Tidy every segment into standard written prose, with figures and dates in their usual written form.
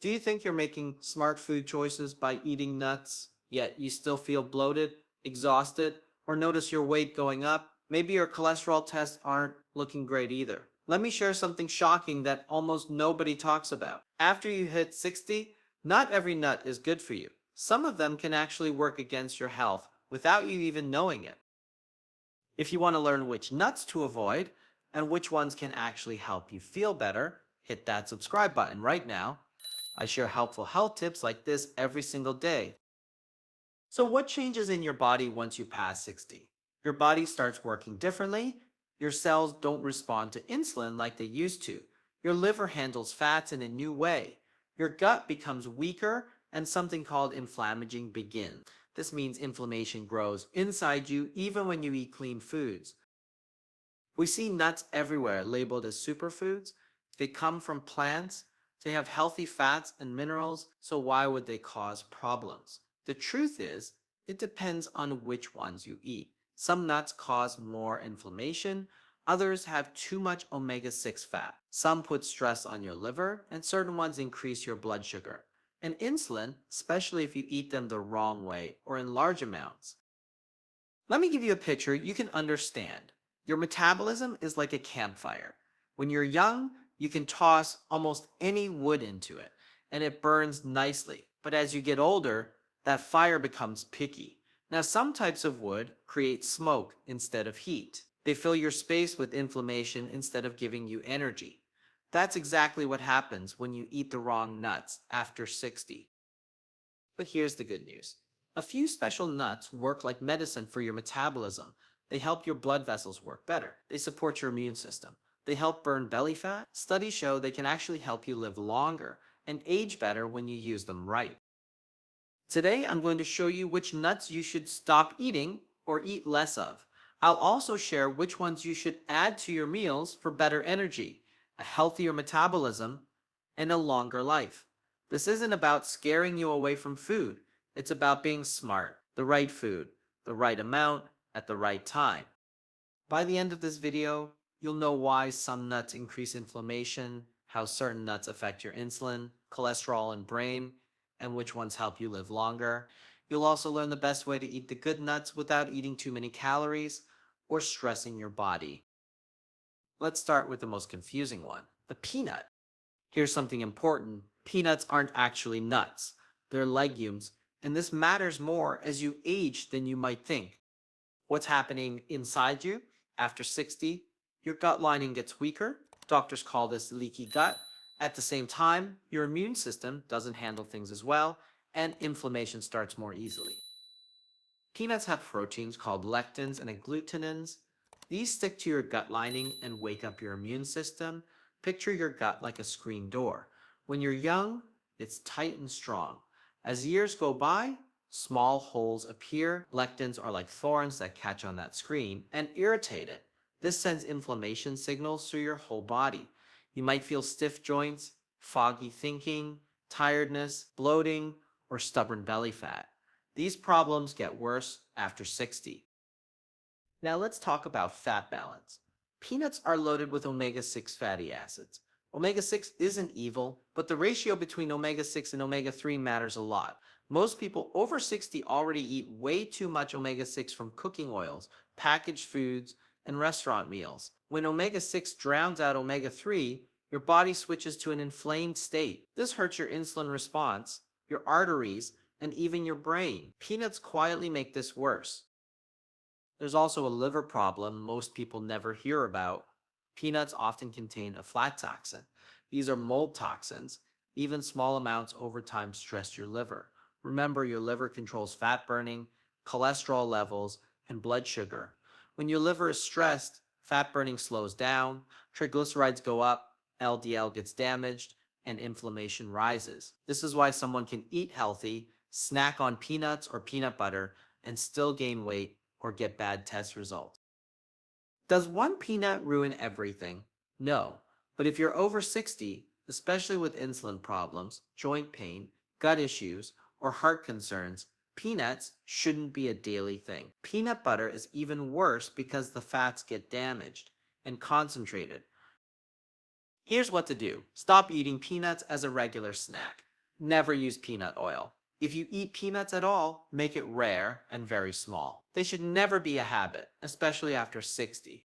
Do you think you're making smart food choices by eating nuts, yet you still feel bloated, exhausted, or notice your weight going up? Maybe your cholesterol tests aren't looking great either. Let me share something shocking that almost nobody talks about. After you hit 60, not every nut is good for you. Some of them can actually work against your health without you even knowing it. If you want to learn which nuts to avoid and which ones can actually help you feel better, hit that subscribe button right now. I share helpful health tips like this every single day. So, what changes in your body once you pass 60? Your body starts working differently. Your cells don't respond to insulin like they used to. Your liver handles fats in a new way. Your gut becomes weaker, and something called inflammaging begins. This means inflammation grows inside you even when you eat clean foods. We see nuts everywhere labeled as superfoods. They come from plants. They have healthy fats and minerals, so why would they cause problems? The truth is, it depends on which ones you eat. Some nuts cause more inflammation, others have too much omega-6 fat. Some put stress on your liver, and certain ones increase your blood sugar. And insulin, especially if you eat them the wrong way or in large amounts. Let me give you a picture you can understand. Your metabolism is like a campfire. When you're young, you can toss almost any wood into it, and it burns nicely. But as you get older, that fire becomes picky. Now, some types of wood create smoke instead of heat. They fill your space with inflammation instead of giving you energy. That's exactly what happens when you eat the wrong nuts after 60. But here's the good news. A few special nuts work like medicine for your metabolism. They help your blood vessels work better. They support your immune system. They help burn belly fat. Studies show they can actually help you live longer and age better when you use them right. Today, I'm going to show you which nuts you should stop eating or eat less of. I'll also share which ones you should add to your meals for better energy, a healthier metabolism, and a longer life. This isn't about scaring you away from food. It's about being smart, the right food, the right amount, at the right time. By the end of this video, you'll know why some nuts increase inflammation, how certain nuts affect your insulin, cholesterol, and brain, and which ones help you live longer. You'll also learn the best way to eat the good nuts without eating too many calories or stressing your body. Let's start with the most confusing one, the peanut. Here's something important. Peanuts aren't actually nuts. They're legumes, and this matters more as you age than you might think. What's happening inside you after 60? Your gut lining gets weaker. Doctors call this leaky gut. At the same time, your immune system doesn't handle things as well, and inflammation starts more easily. Peanuts have proteins called lectins and agglutinins. These stick to your gut lining and wake up your immune system. Picture your gut like a screen door. When you're young, it's tight and strong. As years go by, small holes appear. Lectins are like thorns that catch on that screen and irritate it. This sends inflammation signals through your whole body. You might feel stiff joints, foggy thinking, tiredness, bloating, or stubborn belly fat. These problems get worse after 60. Now let's talk about fat balance. Peanuts are loaded with omega-6 fatty acids. Omega-6 isn't evil, but the ratio between omega-6 and omega-3 matters a lot. Most people over 60 already eat way too much omega-6 from cooking oils, packaged foods, and restaurant meals. When omega-6 drowns out omega-3, your body switches to an inflamed state. This hurts your insulin response, your arteries, and even your brain. Peanuts quietly make this worse. There's also a liver problem most people never hear about. Peanuts often contain aflatoxin. These are mold toxins. Even small amounts over time stress your liver. Remember, your liver controls fat burning, cholesterol levels, and blood sugar. When your liver is stressed, fat burning slows down, triglycerides go up, LDL gets damaged, and inflammation rises. This is why someone can eat healthy, snack on peanuts or peanut butter, and still gain weight or get bad test results. Does one peanut ruin everything? No. But if you're over 60, especially with insulin problems, joint pain, gut issues, or heart concerns, peanuts shouldn't be a daily thing. Peanut butter is even worse because the fats get damaged and concentrated. Here's what to do. Stop eating peanuts as a regular snack. Never use peanut oil. If you eat peanuts at all, make it rare and very small. They should never be a habit, especially after 60.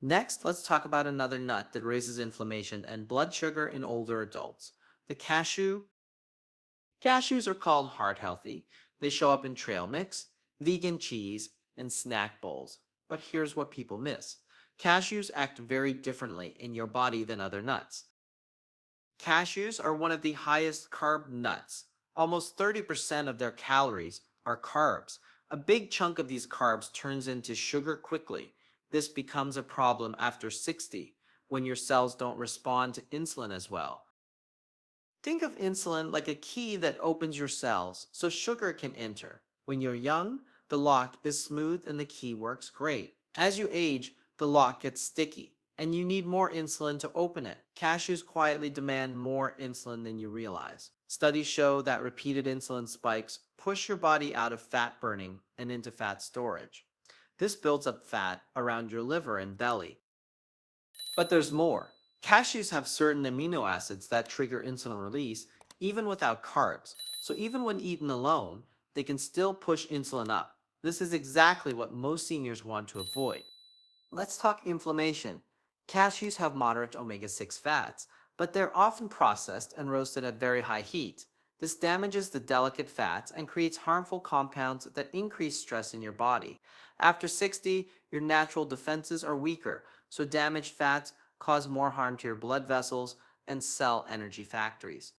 Next, let's talk about another nut that raises inflammation and blood sugar in older adults. The cashew. Cashews are called heart healthy. They show up in trail mix, vegan cheese, and snack bowls. But here's what people miss. Cashews act very differently in your body than other nuts. Cashews are one of the highest carb nuts. Almost 30% of their calories are carbs. A big chunk of these carbs turns into sugar quickly. This becomes a problem after 60, when your cells don't respond to insulin as well. Think of insulin like a key that opens your cells so sugar can enter. When you're young, the lock is smooth and the key works great. As you age, the lock gets sticky and you need more insulin to open it. Cashews quietly demand more insulin than you realize. Studies show that repeated insulin spikes push your body out of fat burning and into fat storage. This builds up fat around your liver and belly. But there's more. Cashews have certain amino acids that trigger insulin release even without carbs. So even when eaten alone, they can still push insulin up. This is exactly what most seniors want to avoid. Let's talk inflammation. Cashews have moderate omega-6 fats, but they're often processed and roasted at very high heat. This damages the delicate fats and creates harmful compounds that increase stress in your body. After 60, your natural defenses are weaker, so damaged fats cause more harm to your blood vessels and cell energy factories.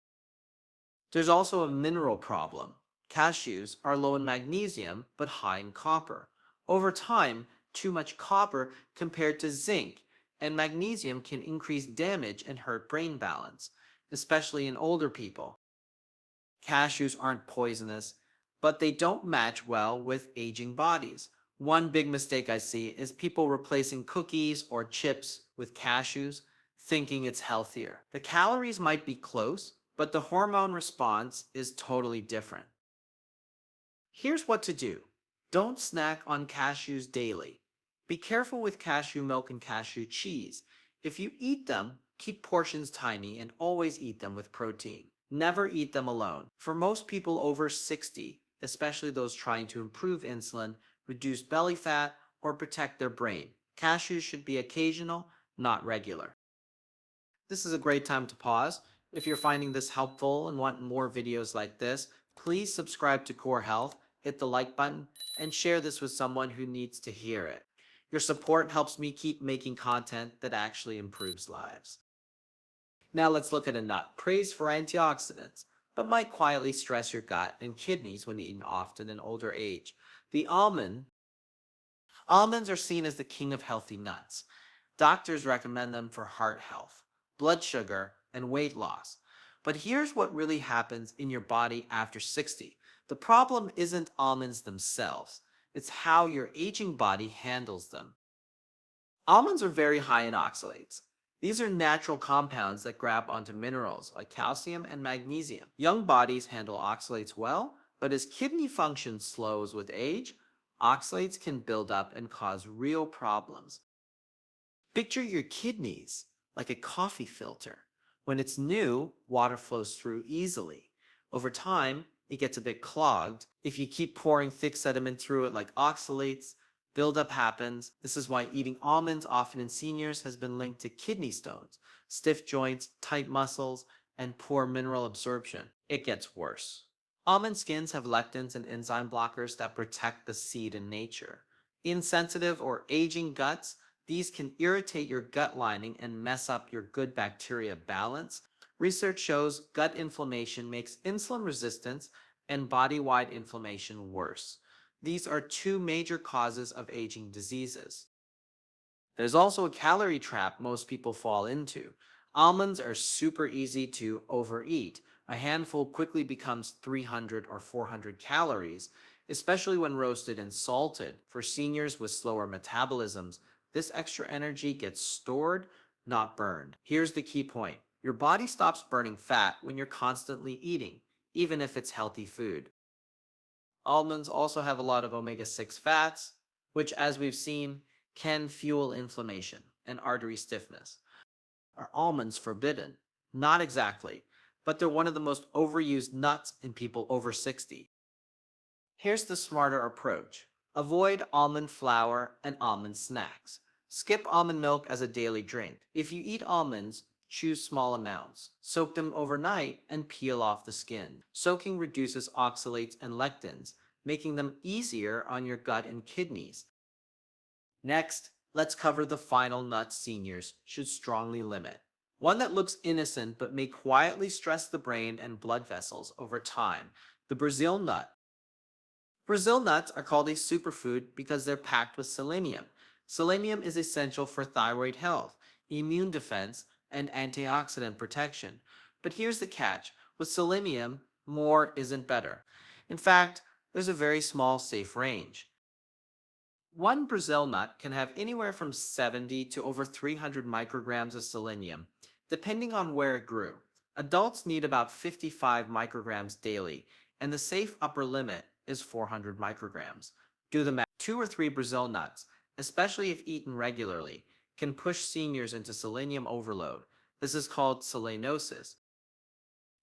There's also a mineral problem. Cashews are low in magnesium but high in copper. Over time, too much copper compared to zinc and magnesium can increase damage and hurt brain balance, especially in older people. Cashews aren't poisonous, but they don't match well with aging bodies. One big mistake I see is people replacing cookies or chips with cashews, thinking it's healthier. The calories might be close, but the hormone response is totally different. Here's what to do. Don't snack on cashews daily. Be careful with cashew milk and cashew cheese. If you eat them, keep portions tiny and always eat them with protein. Never eat them alone. For most people over 60, especially those trying to improve insulin, reduce belly fat, or protect their brain, cashews should be occasional, not regular. This is a great time to pause. If you're finding this helpful and want more videos like this, please subscribe to Core Health, hit the like button, and share this with someone who needs to hear it. Your support helps me keep making content that actually improves lives. Now let's look at a nut praised for antioxidants, but might quietly stress your gut and kidneys when eaten often in older age. The almond. Almonds are seen as the king of healthy nuts. Doctors recommend them for heart health, blood sugar, and weight loss. But here's what really happens in your body after 60. The problem isn't almonds themselves, it's how your aging body handles them. Almonds are very high in oxalates. These are natural compounds that grab onto minerals like calcium and magnesium. Young bodies handle oxalates well, but as kidney function slows with age, oxalates can build up and cause real problems. Picture your kidneys like a coffee filter. When it's new, water flows through easily. Over time, it gets a bit clogged. If you keep pouring thick sediment through it like oxalates, buildup happens. This is why eating almonds often in seniors has been linked to kidney stones, stiff joints, tight muscles, and poor mineral absorption. It gets worse. Almond skins have lectins and enzyme blockers that protect the seed in nature. In sensitive or aging guts, these can irritate your gut lining and mess up your good bacteria balance. Research shows gut inflammation makes insulin resistance and body-wide inflammation worse. These are two major causes of aging diseases. There's also a calorie trap most people fall into. Almonds are super easy to overeat. A handful quickly becomes 300 or 400 calories, especially when roasted and salted. For seniors with slower metabolisms, this extra energy gets stored, not burned. Here's the key point. Your body stops burning fat when you're constantly eating, even if it's healthy food. Almonds also have a lot of omega-6 fats, which, as we've seen, can fuel inflammation and artery stiffness. Are almonds forbidden? Not exactly. but they're one of the most overused nuts in people over 60. Here's the smarter approach. Avoid almond flour and almond snacks. Skip almond milk as a daily drink. If you eat almonds, choose small amounts. Soak them overnight and peel off the skin. Soaking reduces oxalates and lectins, making them easier on your gut and kidneys. Next, let's cover the final nut seniors should strongly limit. One that looks innocent but may quietly stress the brain and blood vessels over time, the Brazil nut. Brazil nuts are called a superfood because they're packed with selenium. Selenium is essential for thyroid health, immune defense, and antioxidant protection. But here's the catch. With selenium, more isn't better. In fact, there's a very small safe range. One Brazil nut can have anywhere from 70 to over 300 micrograms of selenium, depending on where it grew. Adults need about 55 micrograms daily, and the safe upper limit is 400 micrograms. Do the math. 2 or 3 Brazil nuts, especially if eaten regularly, can push seniors into selenium overload. This is called selenosis.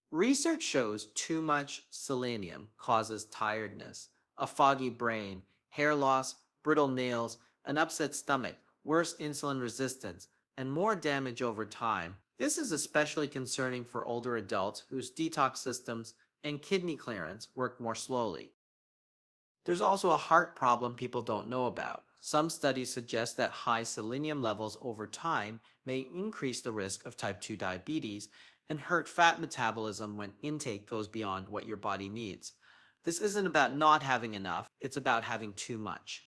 Research shows too much selenium causes tiredness, a foggy brain, hair loss, brittle nails, an upset stomach, worse insulin resistance, and more damage over time. This is especially concerning for older adults whose detox systems and kidney clearance work more slowly. There's also a heart problem people don't know about. Some studies suggest that high selenium levels over time may increase the risk of type 2 diabetes and hurt fat metabolism when intake goes beyond what your body needs. This isn't about not having enough, it's about having too much.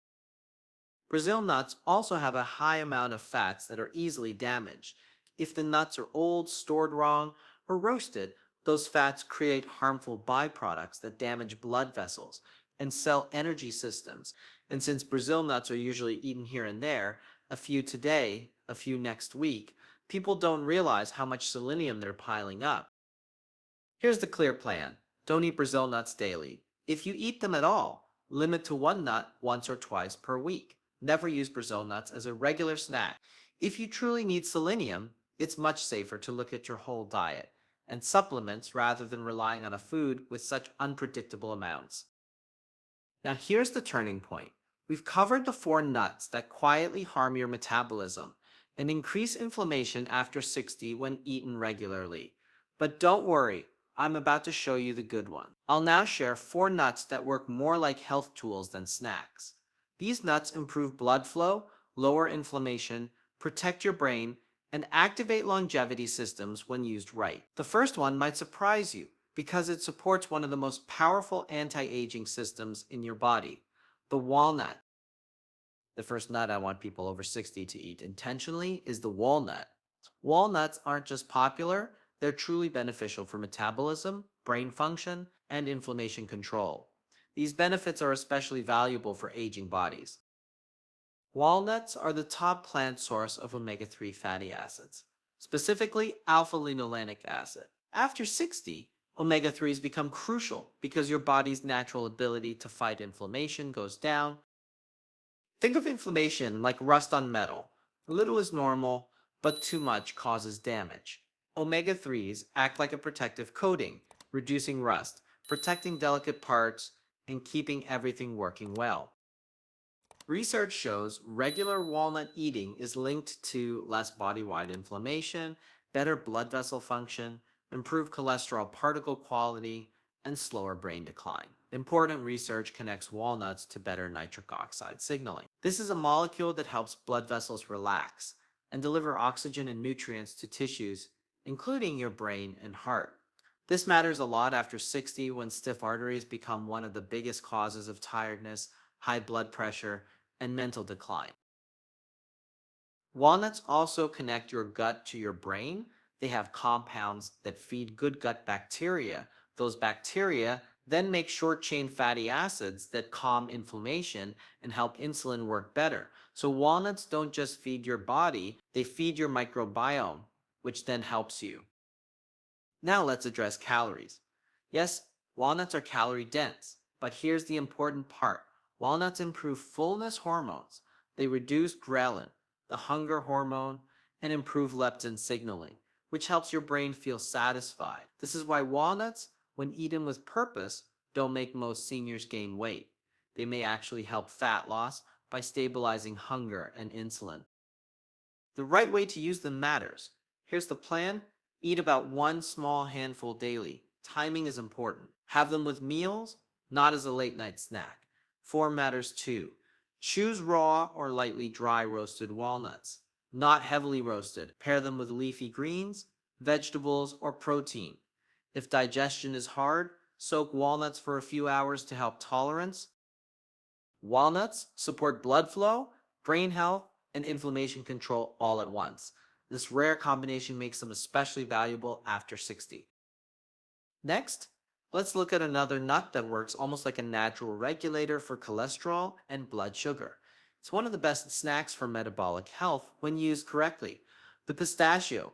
Brazil nuts also have a high amount of fats that are easily damaged. If the nuts are old, stored wrong, or roasted, those fats create harmful byproducts that damage blood vessels and cell energy systems. And since Brazil nuts are usually eaten here and there, a few today, a few next week, people don't realize how much selenium they're piling up. Here's the clear plan. Don't eat Brazil nuts daily. If you eat them at all, limit to one nut once or twice per week. Never use Brazil nuts as a regular snack. If you truly need selenium, it's much safer to look at your whole diet and supplements rather than relying on a food with such unpredictable amounts. Now here's the turning point. We've covered the 4 nuts that quietly harm your metabolism and increase inflammation after 60 when eaten regularly. But don't worry, I'm about to show you the good one. I'll now share 4 nuts that work more like health tools than snacks. These nuts improve blood flow, lower inflammation, protect your brain, and activate longevity systems when used right. The first one might surprise you because it supports one of the most powerful anti-aging systems in your body, the walnut. The first nut I want people over 60 to eat intentionally is the walnut. Walnuts aren't just popular, they're truly beneficial for metabolism, brain function, and inflammation control. These benefits are especially valuable for aging bodies. Walnuts are the top plant source of omega-3 fatty acids, specifically alpha-linolenic acid. After 60, omega-3s become crucial because your body's natural ability to fight inflammation goes down. Think of inflammation like rust on metal. A little is normal, but too much causes damage. Omega-3s act like a protective coating, reducing rust, protecting delicate parts, and keeping everything working well. Research shows regular walnut eating is linked to less body-wide inflammation, better blood vessel function, improved cholesterol particle quality, and slower brain decline. Important research connects walnuts to better nitric oxide signaling. This is a molecule that helps blood vessels relax and deliver oxygen and nutrients to tissues, including your brain and heart. This matters a lot after 60 when stiff arteries become one of the biggest causes of tiredness, high blood pressure, and mental decline. Walnuts also connect your gut to your brain. They have compounds that feed good gut bacteria. Those bacteria then make short chain fatty acids that calm inflammation and help insulin work better. So walnuts don't just feed your body, they feed your microbiome, which then helps you. Now let's address calories. Yes, walnuts are calorie dense, but here's the important part. Walnuts improve fullness hormones. They reduce ghrelin, the hunger hormone, and improve leptin signaling. which helps your brain feel satisfied. This is why walnuts, when eaten with purpose, don't make most seniors gain weight. They may actually help fat loss by stabilizing hunger and insulin. The right way to use them matters. Here's the plan. Eat about one small handful daily. Timing is important. Have them with meals, not as a late night snack. Form matters too. Choose raw or lightly dry roasted walnuts, not heavily roasted. Pair them with leafy greens, vegetables, or protein. If digestion is hard, soak walnuts for a few hours to help tolerance. Walnuts support blood flow, brain health, and inflammation control all at once. This rare combination makes them especially valuable after 60. Next, let's look at another nut that works almost like a natural regulator for cholesterol and blood sugar. It's one of the best snacks for metabolic health when used correctly. The pistachio.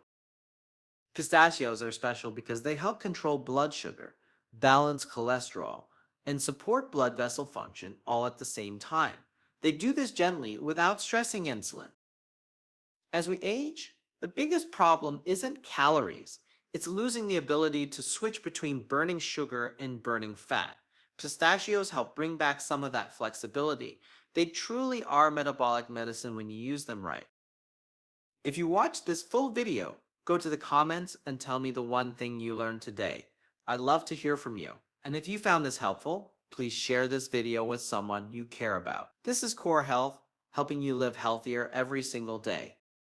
Pistachios are special because they help control blood sugar, balance cholesterol, and support blood vessel function all at the same time. They do this gently without stressing insulin. As we age, the biggest problem isn't calories. It's losing the ability to switch between burning sugar and burning fat. Pistachios help bring back some of that flexibility. They truly are metabolic medicine when you use them right. If you watched this full video, go to the comments and tell me the one thing you learned today. I'd love to hear from you. And if you found this helpful, please share this video with someone you care about. This is Core Health, helping you live healthier every single day.